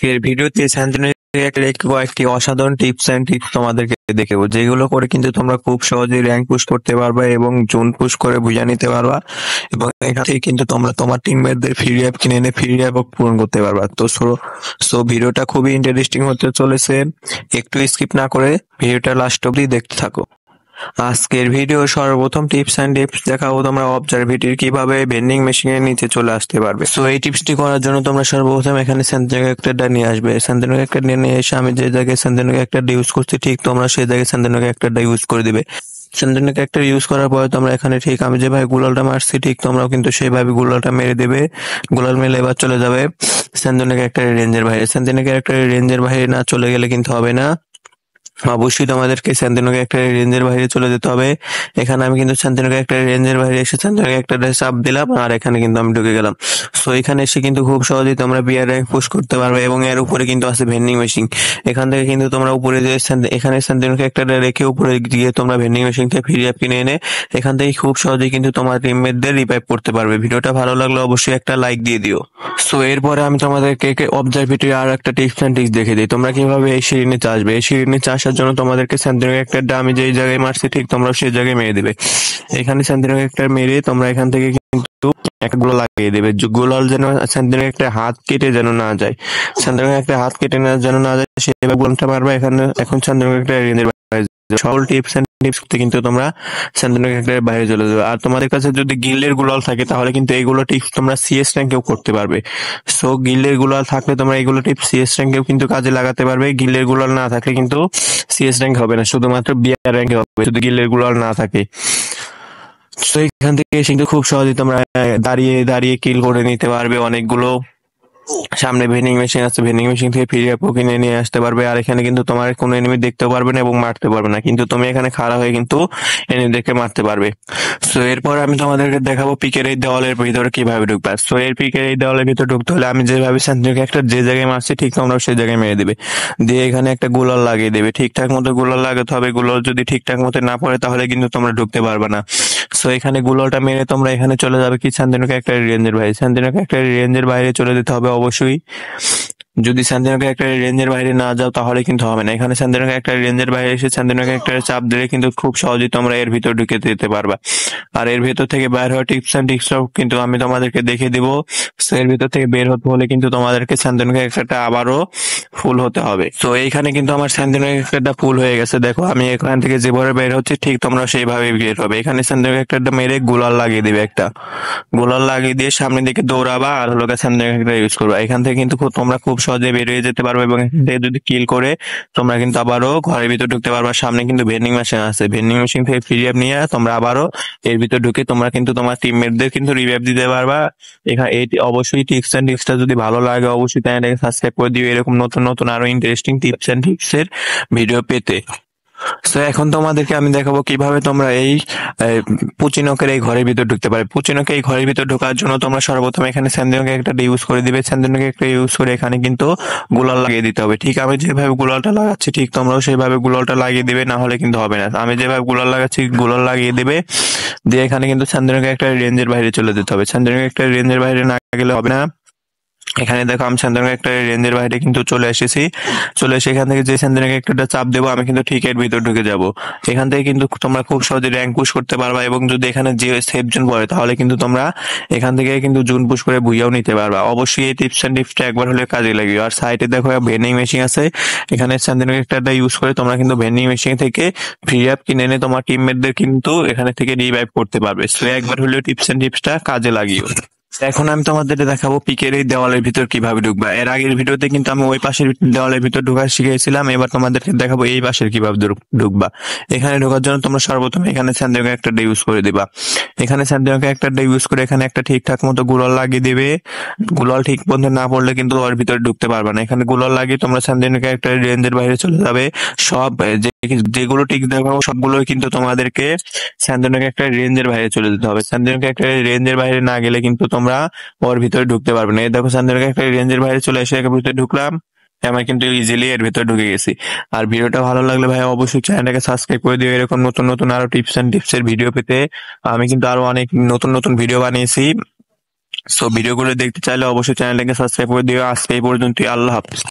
আজকের ভিডিওতে স্যান্ডেলের কয়েকটি অসাধারণ টিপস এন্ড ট্রিক্স তোমাদেরকে দেখাবো, যেগুলো করে কিন্তু তোমরা খুব সহজেই র্যাঙ্ক পুশ করতে পারবা এবং জোন পুশ করে বুঝে নিতে পারবা এবং এখান থেকে কিন্তু তোমরা তোমার টিমমেটদের ফ্রি অ্যাপ কিনে এনে ফ্রি অ্যাপ পূরণ করতে পারবা। তো সো ভিডিওটা খুবই ইন্টারেস্টিং হতে চলেছে, একটু স্কিপ না করে ভিডিওটা লাস্ট অবধি দেখতে থাকো। আজকের ভিডিও সর্বপ্রথম টিপস এন্ড টিপস দেখাবো তোমরা অবজারভেটরি কিভাবে ভেন্ডিং মেশিনের নিচে চলে আসতে পারবে। সো এই টিপসটি করার জন্য তোমরা সর্বপ্রথম এখানে স্যান্ডেল ক্যারেক্টারটা নিয়ে আসবে। স্যান্ডেল ক্যারেক্টার নিয়ে এসে আমি যে জায়গায় স্যান্ডেল ক্যারেক্টারটা ইউজ করছি ঠিক তোমরা সেই জায়গায় স্যান্ডেল ক্যারেক্টারটা ইউজ করে দিবে। স্যান্ডেল ক্যারেক্টার ইউজ করার পরে তোমরা এখানে ঠিক আমি যেভাবে গুলালটা মারছি ঠিক তোমরাও কিন্তু সেইভাবে গুলালটা মেরে দেবে। গুলাল মেরে এবার চলে যাবে স্যান্ডেল ক্যারেক্টারের রেঞ্জের বাইরে। স্যান্ডেল ক্যারেক্টারের রেঞ্জের বাইরে না চলে গেলে কিন্তু হবে না, অবশ্যই তোমাদেরকে স্যান্তিনো ক্যারেক্টারের রেঞ্জের বাইরে চলে যেতে হবে। এখানে আমি কিন্তু স্যান্তিনো ক্যারেক্টারের রেঞ্জের বাইরে এসে স্যান্তিনো ক্যারেক্টারে চাপ দিলাম আর এখানে কিন্তু আমি ঢুকে গেলাম। সো এখানে এসে কিন্তু খুব সহজেই তোমরা বিয়ার র্যাঙ্ক পুশ করতে পারবে এবং এর উপরে কিন্তু আছে ভেন্ডিং মেশিন। এখান থেকে কিন্তু তোমরা উপরে যে এখানে স্যান্তিনো ক্যারেক্টারে রেখে উপরে গিয়ে তোমরা ভেন্ডিং মেশিন থেকে ফ্রি অ্যাপ কিনে এনে এখান থেকে খুব সহজেই কিন্তু তোমার টিমমেটদের রিভাইভ করতে পারবে। ভিডিওটা ভালো লাগলে অবশ্যই একটা লাইক দিয়ে দিও। সো এরপরে আমি তোমাদেরকে অবজারভেটরি আর একটা টিপস এন্ড ট্রিক্স দেখে দিই তোমরা কিভাবে এই সিঁড়ি নিচে আসবে। এই সিঁড়ি নিচে আসার জন্য তোমাদেরকে স্যান্তিনো ক্যারেক্টারটা আমি যেই জায়গায় মারছি ঠিক তোমরা সেই জায়গায় মেরে দিবে। এখানে স্যান্তিনো ক্যারেক্টার মেরে তোমরা এখান থেকে কিন্তু একগুলো লাগিয়ে দেবে, গুলাল যেন স্যান্তিনো একটা হাত কেটে যেন না যায়, স্যান্তিনো একটা হাত কেটে যেন না যায় সেভাবে গুলালটা মারবে। এখানে এখন স্যান্তিনো একটা রেঞ্জের সকল টিপস এন্ড টিপস কিন্তু তোমরা স্যান্তিনো ক্যারেক্টারের বাইরে চলে যাবে। আর তোমাদের কাছে যদি গিল্ডের গুলাল থাকে তাহলে কিন্তু এইগুলো টিপস তোমরা সিএস র্যাঙ্কেও করতে পারবে। সো গিল্ডের গুলাল থাকলে তোমরা এইগুলো টিপস সিএস র্যাঙ্কেও কিন্তু কাজে লাগাতে পারবে। গিল্ডের গুলাল না থাকলে কিন্তু সিএস র্যাঙ্ক হবে না, শুধুমাত্র বিআর র্যাঙ্কে হবে যদি গিল্ডের গুলাল না থাকে। তো এখান থেকে কিন্তু খুব সহজেই তোমরা দাঁড়িয়ে দাঁড়িয়ে কিল করে নিতে পারবে অনেকগুলো। সামনে ভেন্ডিং মেশিন আছে, ভেন্ডিং মেশিন থেকে ফ্রি অ্যাপও কিনে নিয়ে আসতে পারবে। আর এখানে কিন্তু তোমার কোনো এনিমি দেখতেও পারবে না এবং মারতে পারবে না, কিন্তু তুমি এখানে খাড়া হয়ে কিন্তু এনিমিদেরকে মারতে পারবে। সো এরপর আমি তোমাদেরকে দেখাবো পিকের এই দেওয়ালের ভিতরে কিভাবে ঢুকবে। সো এর পিকের এই দেওয়ালের ভিতরে ঢুকতে হলে আমি যেভাবে স্যান্তিনো একটা যে জায়গায় মারছি ঠিক তোমরাও সেই জায়গায় মেরে দিবে, দিয়ে এখানে একটা গুলাল লাগিয়ে দেবে। ঠিকঠাক মতো গুলাল লাগাতে হবে, গুলাল যদি ঠিকঠাক মতো না পড়ে তাহলে কিন্তু তোমরা ঢুকতে পারবে না। সো এখানে গুলালটা মেরে তোমরা এখানে চলে যাবে কি স্যান্তিনো একটা রেঞ্জের বাইরে। স্যান্তিনো একটা রেঞ্জের বাইরে চলে যেতে হবে অবশ্যই। যদি স্যান্তিনো একটা রেঞ্জের বাইরে না যাও তাহলে কিন্তু হবে না। এখানে স্যান্তিনো একটা রেঞ্জের বাইরে এসে স্যান্তিনো একটা চাপ দিলে কিন্তু খুব সহজেই তোমরা এর ভিতর ঢুকে যেতে পারবা। আর এর ভিতর থেকে বের হওয়ার টিপস এন্ড ট্রিক্সটাও কিন্তু আমি তোমাদেরকে দেখে দিব। সো এর ভিতর থেকে বের হতে হলে কিন্তু তোমাদেরকে স্যান্তিনো একটা আবারও ফুল হতে হবে। তো এইখানে কিন্তু আমার স্যান্তিনো একটা ফুল হয়ে গেছে, দেখো আমি এখান থেকে যেভাবে বের হচ্ছে ঠিক তোমরা সেইভাবে বের হবে। এখানে স্যান্তিনো একটা মেরে গুলাল লাগিয়ে দিবে, একটা গুলাল লাগিয়ে দিয়ে সামনের দিকে দৌড়াবা আর হলো স্যান্তিনো একটা ইউজ করবা। এখান থেকে কিন্তু তোমরা খুব সহজে বেরিয়ে যেতে পারবে এবং এখান থেকে যদি কিল করে তোমরা কিন্তু আবারও ঘরের ভিতর ঢুকতে পারবা। সামনে কিন্তু ভেন্ডিং মেশিন আছে, ভেন্ডিং মেশিন থেকে ফ্রি অ্যাপ নিয়ে তোমরা আবারও এর ভিতর ঢুকে তোমরা কিন্তু তোমার টিমমেটদের কিন্তু রিভাইভ দিতে পারবা। এখানে এই অবশ্যই টিপস এন্ড ট্রিক্সটা যদি ভালো লাগে অবশ্যই চ্যানেলটাকে সাবস্ক্রাইব করে দিও এরকম নতুন নতুন আরো ইন্টারেস্টিং টিপস এন্ড ট্রিক্সের ভিডিও পেতে। তো এখন তোমাদেরকে আমি দেখাবো কিভাবে তোমরা এই পুচিনকের এই ঘরের ভিতর ঢুকতে পারে। পুচিনকে এই ঘরের ভিতর ঢোকার জন্য তোমরা সর্বপ্রথম এখানে স্যান্তিনোকে একটা ইউজ করে দিবে। স্যান্তিনোকে একটা ইউজ করে এখানে কিন্তু গুলাল লাগিয়ে দিতে হবে। ঠিক আমি যেভাবে গুলালটা লাগাচ্ছি ঠিক তোমরাও সেইভাবে গুলালটা লাগিয়ে দিবে, না হলে কিন্তু হবে না। আমি যেভাবে গুলাল লাগাচ্ছি গুলাল লাগিয়ে দিবে, দিয়ে এখানে কিন্তু স্যান্তিনোকে একটা রেঞ্জের বাইরে চলে যেতে হবে। স্যান্তিনোকে একটা রেঞ্জের বাইরে না গেলে হবে না। এখানে দেখো আমি স্যান্তিনো একটা রেঞ্জের বাইরে কিন্তু চলে এসেছি। চলে এসে এখান থেকে যে স্যান্তিনো একটা চাপ দেবো আমি কিন্তু ঠিক এর ভিতর ঢুকে যাব। এখান থেকে কিন্তু তোমরা খুব সহজে র্যাঙ্ক পুশ করতে পারবা এবং যদি এখানে যে সেফ জোন পড়ে তাহলে কিন্তু তোমরা এখান থেকে কিন্তু জোন পুশ করে বুইয়াও নিতে পারবা। অবশ্যই এই টিপস এন্ড টিপসটা একবার হলে কাজে লাগবে। আর সাইডে দেখো ভেন্ডিং মেশিন আছে, এখানে স্যান্তিনো একটা ইউজ করে তোমরা কিন্তু ভেন্ডিং মেশিন থেকে ফ্রি অ্যাপ কিনে এনে তোমার টিমমেটদের কিন্তু এখানে থেকে রিভাইভ করতে পারবে। সো একবার হলেও টিপস এন্ড টিপসটা কাজে লাগিও। এখন আমি তোমাদের দেখাবো পিকের এই দেওয়ালের ভিতর কিভাবে ঢুকবা। এর আগের ভিডিওতে কিন্তু আমি ওই পাশের দেওয়ালের ভিতর ঢোকা শিখিয়েছিলাম, এবার তোমাদেরকে দেখাবো এই পাশের কিভাবে ঢুকবা। এখানে ঢোকার জন্য তোমরা সর্বপ্রথম এখানে স্যান্তিনো একটা ইউজ করে দিবা। এখানে স্যান্তিনো একটা ইউজ করে এখানে একটা ঠিকঠাক মতো গুলাল লাগিয়ে দিবে। গুলাল ঠিক মতো না পড়লে কিন্তু ওর ভিতরে ঢুকতে পারবে না। এখানে গুলাল লাগিয়ে তোমরা স্যান্তিনো একটা রেঞ্জের বাইরে চলে যাবে। সব যেগুলো টিক দেখাবো সবগুলোই কিন্তু তোমাদেরকে স্যান্তিনো একটা রেঞ্জের বাইরে চলে যেতে হবে। স্যান্তিনো একটা রেঞ্জের বাইরে না গেলে কিন্তু তোমরা ওর ভিতরে ঢুকতে পারবে না। এই দেখো স্যান্তিনো একটা রেঞ্জের বাইরে চলে এসে এর ভিতরে ঢুকলাম, আমি কিন্তু ইজিলি এর ভিতরে ঢুকে গেছি। আর ভিডিওটা ভালো লাগলে ভাই অবশ্যই চ্যানেলটাকে সাবস্ক্রাইব করে দিও এরকম নতুন নতুন আরো টিপস এন্ড টিপসের ভিডিও পেতে। আমি কিন্তু আরো অনেক নতুন নতুন ভিডিও বানিয়েছি। সো ভিডিওগুলো দেখতে চাইলে অবশ্যই চ্যানেলটাকে সাবস্ক্রাইব করে দিও। আজকে এই পর্যন্তই, আল্লাহ হাফেজ।